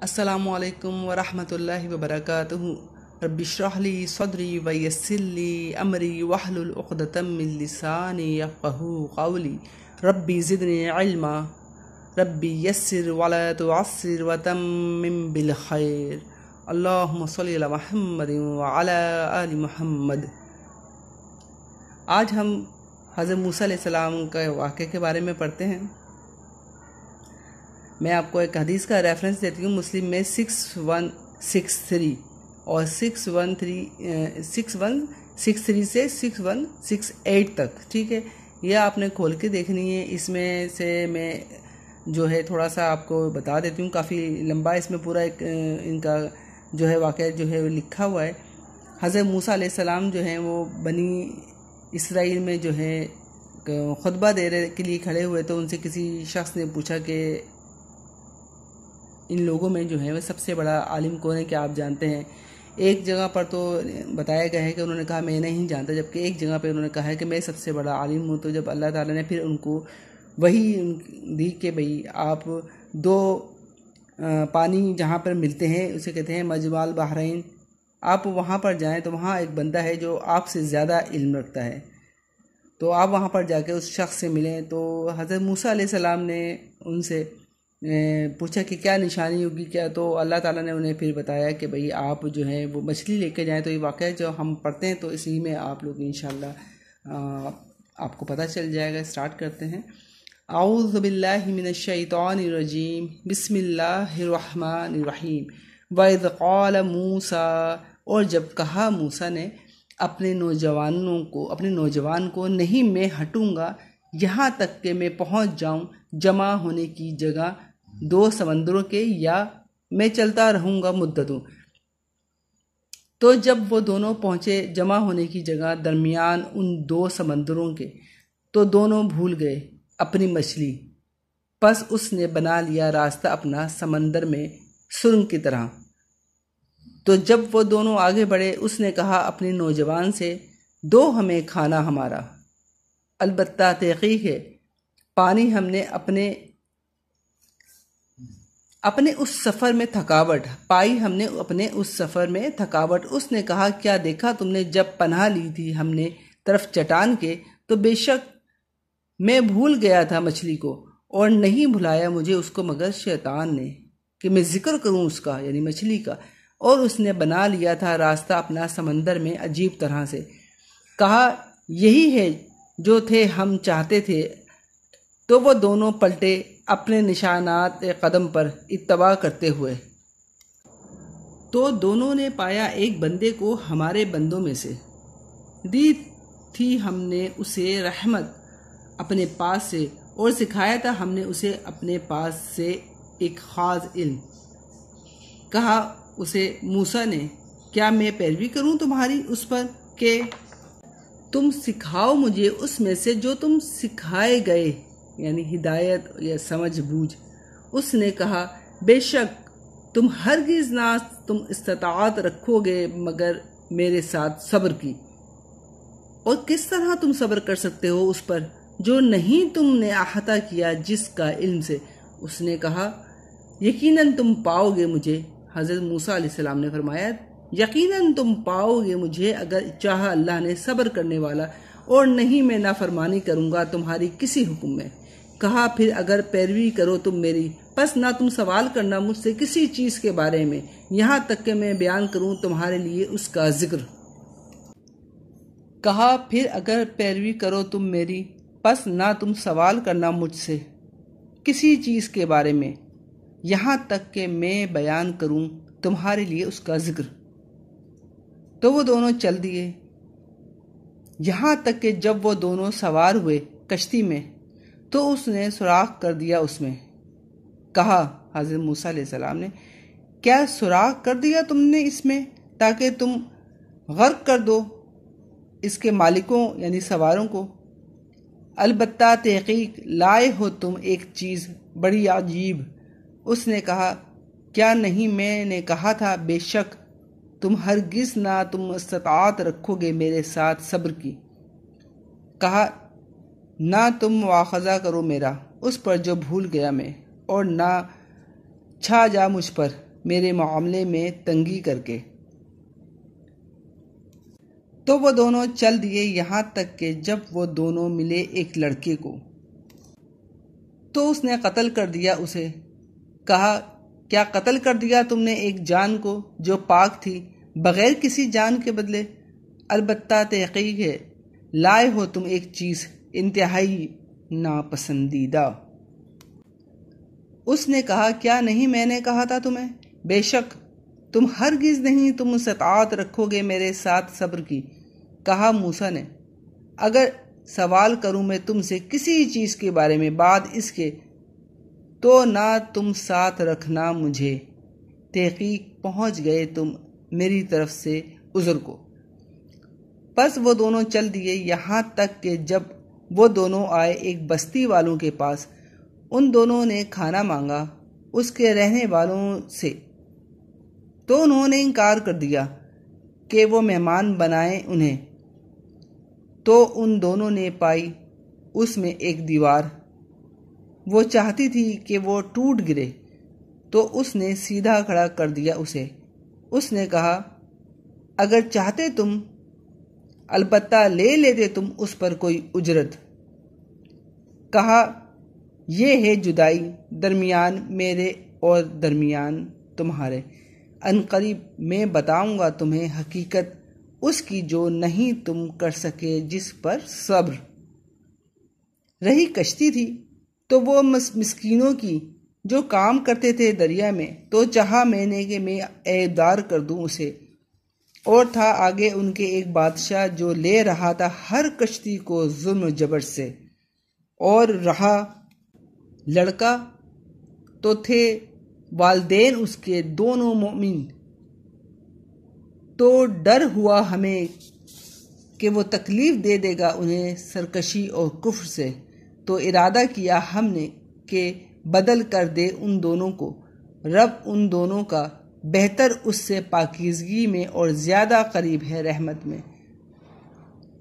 अस्सलामु अलैकुम वरहमतुल्लाहि वबरकातुहू। रब्बि इश्रह ली सदरी वयस्सिर ली अमरी वहलुल उक़दतम मिन लिसानी यफ़क़हू क़ौली। रब्बि ज़िदनी इल्मा रब्बि यस्सिर वला तुअस्सिर वतम्मिम बिल खैर। अल्लाहुम्मा सल्लि अला मुहम्मदिन व अला आलि मुहम्मद। आज हम हज़रत मूसा अलैहिस्सलाम के वाक़े के बारे में पढ़ते हैं। मैं आपको एक हदीस का रेफरेंस देती हूँ। मुस्लिम में 6163 और 6163 से 6168 तक, ठीक है। यह आपने खोल के देखनी है। इसमें से मैं जो है थोड़ा सा आपको बता देती हूँ। काफ़ी लंबा इसमें पूरा एक इनका जो है वाक़या जो है लिखा हुआ है। हज़रत मूसा अलैहिस्सलाम जो हैं वो बनी इसराइल में जो है खुतबा देने के लिए खड़े हुए, तो उनसे किसी शख्स ने पूछा कि इन लोगों में जो है वह सबसे बड़ा आलिम कौन है, क्या आप जानते हैं? एक जगह पर तो बताया गया है कि उन्होंने कहा मैं नहीं जानता, जबकि एक जगह पर उन्होंने कहा है कि मैं सबसे बड़ा आलिम हूँ। तो जब अल्लाह ताला ने फिर उनको वही दी कि भाई आप दो पानी जहाँ पर मिलते हैं उसे कहते हैं मजमाल बहरैन, आप वहाँ पर जाएं तो वहाँ एक बंदा है जो आपसे ज़्यादा इल्म रखता है, तो आप वहाँ पर जाके उस शख्स से मिलें। तो हज़रत मूसा अलैहिस्सलाम ने उनसे पूछा कि क्या निशानी होगी क्या, तो अल्लाह ताला ने उन्हें फिर बताया कि भाई आप जो है वो मछली लेके जाएं। तो ये वाक़या जो हम पढ़ते हैं तो इसी में आप लोग इंशाअल्लाह आपको पता चल जाएगा। स्टार्ट करते हैं। आऊज़ु बिल्लाहि मिनश शैतानिर रजीम, बिस्मिल्लाहिर रहमानिर रहीम। व इज़ क़ाल मूसा, और जब कहा मूसा ने अपने नौजवान को नहीं मैं हटूँगा यहाँ तक कि मैं पहुँच जाऊँ जमा होने की जगह दो समंदरों के, या मैं चलता रहूँगा मुद्दतों। तो जब वो दोनों पहुँचे जमा होने की जगह दरमियान उन दो समंदरों के, तो दोनों भूल गए अपनी मछली। बस उसने बना लिया रास्ता अपना समंदर में सुरंग की तरह। तो जब वो दोनों आगे बढ़े, उसने कहा अपने नौजवान से, दो हमें खाना हमारा, अलबत्ता तहक़ीक़ है पानी हमने अपने उस सफ़र में थकावट पाई, हमने अपने उस सफ़र में थकावट। उसने कहा क्या देखा तुमने जब पनाह ली थी हमने तरफ चट्टान के, तो बेशक मैं भूल गया था मछली को, और नहीं भुलाया मुझे उसको मगर शैतान ने कि मैं जिक्र करूं उसका, यानी मछली का। और उसने बना लिया था रास्ता अपना समंदर में अजीब तरह से। कहा यही है जो थे हम चाहते थे। तो वो दोनों पलटे अपने निशानात कदम पर इत्तबा करते हुए। तो दोनों ने पाया एक बंदे को हमारे बंदों में से, दी थी हमने उसे रहमत अपने पास से, और सिखाया था हमने उसे अपने पास से एक ख़ास इल्म। कहा उसे मूसा ने, क्या मैं पैरवी करूं तुम्हारी उस पर कि तुम सिखाओ मुझे उसमें से जो तुम सिखाए गए, यानी हिदायत या समझ बूझ। उसने कहा बेशक तुम हरगिज़ ना तुम इस्तात रखोगे मगर मेरे साथ सब्र की। और किस तरह तुम सब्र कर सकते हो उस पर जो नहीं तुमने अहाता किया जिसका इल्म से। उसने कहा यकीनन तुम पाओगे मुझे। हज़रत मूसा अलैहिस्सलाम ने फरमाया यकीनन तुम पाओगे मुझे अगर चाहा अल्लाह ने सब्र करने वाला, और नहीं मैं नाफरमानी करूँगा तुम्हारी किसी हुक्म में। कहा फिर अगर पैरवी करो तुम मेरी, बस ना तुम सवाल करना मुझसे किसी चीज़ के बारे में, यहाँ तक कि मैं बयान करूँ तुम्हारे लिए उसका जिक्र। कहा फिर अगर पैरवी करो तुम मेरी, बस ना तुम सवाल करना मुझसे किसी चीज़ के बारे में, यहाँ तक कि मैं बयान करूँ तुम्हारे लिए उसका जिक्र। तो वो दोनों चल दिए, यहाँ तक कि जब वो दोनों सवार हुए कश्ती में, तो उसने सुराख कर दिया उसमें। कहा हज़रत मूसा अलैहिस्सलाम ने, क्या सुराख कर दिया तुमने इसमें ताकि तुम गर्क कर दो इसके मालिकों यानी सवारों को? अलबत्ता तहक़ीक़ लाए हो तुम एक चीज़ बड़ी अजीब। उसने कहा क्या नहीं मैंने कहा था बेशक तुम हरगिज़ ना तुम इस्तात रखोगे मेरे साथ सब्र की। कहा ना तुम मुआख़ज़ा करो मेरा उस पर जो भूल गया मैं, और ना छा जा मुझ पर میرے معاملے میں تنگی کر کے۔ تو وہ دونوں چل دیے یہاں تک کہ جب وہ دونوں ملے ایک لڑکے کو تو اس نے قتل کر دیا اسے۔ کہا کیا قتل کر دیا تم نے ایک جان کو جو پاک تھی بغیر کسی جان کے بدلے؟ البتہ تحقیق ہے لائے ہو تم ایک چیز انتہائی ناپسندیدہ۔ اس نے کہا کیا نہیں میں نے کہا تھا تمہیں؟ بے شک تم ہرگز نہیں تم استطاعت رکھو گے میرے ساتھ صبر کی۔ کہا موسیٰ نے اگر سوال کروں میں تم سے کسی چیز کے بارے میں بعد اس کے تو نہ تم ساتھ رکھنا مجھے، تحقیق پہنچ گئے تم میری طرف سے عذر کو۔ پس وہ دونوں چل دیے یہاں تک کہ جب وہ دونوں آئے ایک بستی والوں کے پاس، ان دونوں نے کھانا مانگا اس کے رہنے والوں سے، تو انہوں نے انکار کر دیا کہ وہ مہمان بنائیں انہیں۔ تو ان دونوں نے پائی اس میں ایک دیوار، وہ چاہتی تھی کہ وہ ٹوٹ گرے، تو اس نے سیدھا کھڑا کر دیا اسے۔ اس نے کہا اگر چاہتے تم البتہ لے لیتے تم اس پر کوئی اجرت۔ کہا یہ ہے جدائی درمیان میرے اور درمیان تمہارے، عنقریب میں بتاؤں گا تمہیں حقیقت اس کی جو نہیں تم کر سکے جس پر صبر۔ رہی کشتی تھی تو وہ مسکینوں کی جو کام کرتے تھے دریا میں، تو چاہا میں نے کہ میں عیبدار کر دوں اسے۔ اور تھا آگے ان کے ایک بادشاہ جو لے رہا تھا ہر کشتی کو ظلم و جبر سے، اور رہا لڑکا تو تھے والدین اس کے دونوں مومن۔ تو ڈر ہوا ہمیں کہ وہ تکلیف دے دے گا انہیں سرکشی اور کفر سے، تو ارادہ کیا ہم نے کہ بدل کر دے ان دونوں کو رب ان دونوں کا بہتر اس سے پاکیزگی میں اور زیادہ قریب ہے رحمت میں۔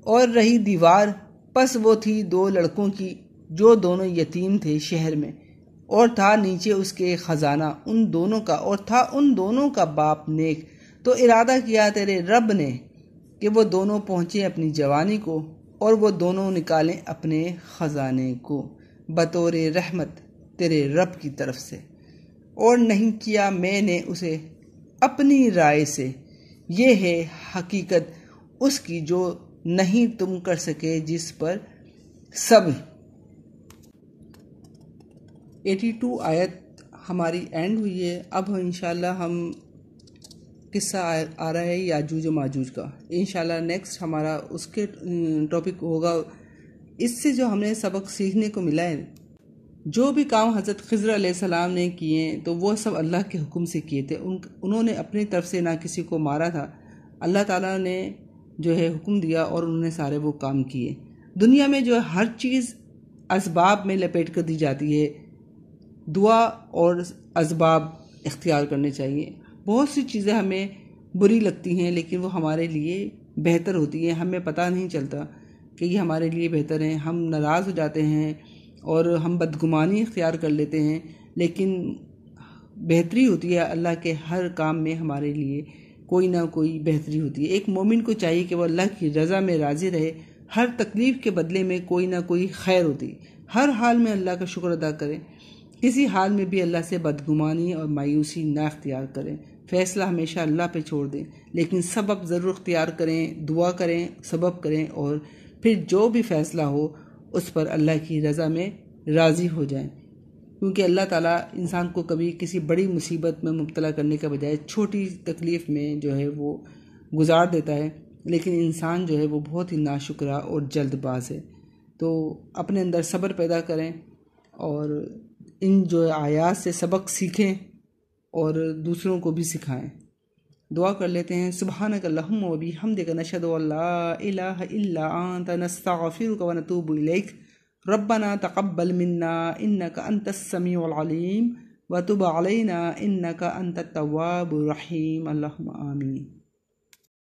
اور رہی دیوار، پس وہ تھی دو لڑکوں کی جو دونوں یتیم تھے شہر میں، اور تھا نیچے اس کے خزانہ ان دونوں کا، اور تھا ان دونوں کا باپ نیک۔ تو ارادہ کیا تیرے رب نے کہ وہ دونوں پہنچے اپنی جوانی کو، اور وہ دونوں نکالیں اپنے خزانے کو بطور رحمت تیرے رب کی طرف سے، اور نہیں کیا میں نے اسے اپنی رائے سے۔ یہ ہے حقیقت اس کی جو نہیں تم کر سکے جس پر صبر۔ 82 آیت ہماری اینڈ ہوئی ہے۔ اب انشاءاللہ ہم قصہ آ رہا ہے یاجوج و ماجوج کا۔ انشاءاللہ نیکسٹ ہمارا اس کے ٹاپک ہوگا۔ اس سے جو ہم نے سبق سیکھنے کو ملا ہے، جو بھی کام حضرت خضر علیہ السلام نے کیے تو وہ سب اللہ کے حکم سے کیے تھے۔ انہوں نے اپنی طرف سے نہ کسی کو مارا تھا، اللہ تعالیٰ نے جو ہے حکم دیا اور انہوں نے سارے وہ کام کیے۔ دنیا میں جو ہر چیز اسباب میں لپیٹ کر دی جاتی ہے، دعا اور اسباب اختیار کرنے چاہیے۔ بہت سی چیزیں ہمیں بری لگتی ہیں لیکن وہ ہمارے لیے بہتر ہوتی ہیں، ہمیں پتہ نہیں چلتا کہ یہ ہمارے لیے بہتر ہیں۔ ہم ناراض ہو جاتے ہیں اور ہم بدگمانی اختیار کر لیتے ہیں، لیکن بہتری ہوتی ہے اللہ کے ہر کام میں، ہمارے لیے کوئی نہ کوئی بہتری ہوتی ہے۔ ایک مومن کو چاہیے کہ وہ اللہ کی رضا میں راضی رہے، ہر تکلیف کے بدلے میں کوئی نہ کوئی خیر ہوتی، ہر حال میں اللہ کا شکر ادا کرے، کسی حال میں بھی اللہ سے بدگمانی اور مایوسی نہ اختیار کریں، فیصلہ ہمیشہ اللہ پہ چھوڑ دیں، لیکن سبب ضرور اختیار کریں، دعا کریں، سبب کریں، اور پھر جو بھی فیصلہ ہو اس پر اللہ کی رضا میں راضی ہو جائیں، کیونکہ اللہ تعالیٰ انسان کو کبھی کسی بڑی مصیبت میں مبتلا کرنے کے بجائے چھوٹی تکلیف میں جو ہے وہ گزار دیتا ہے، لیکن انسان جو ہے وہ بہت ہی ناشکرا اور جلد باز ہے۔ تو اپنے اندر صبر پیدا کریں اور ان جو آیات سے سبق سیکھیں اور دوسروں کو بھی سکھائیں۔ دعا کر لیتے ہیں۔ سبحانک اللہم و بحمدک نشہد ان لا الہ الا انت نستغفرک و نتوب الیک ربنا تقبل منا انک انت السمیع العلیم وتب علینا انک انت التواب الرحیم۔ اللہم آمین۔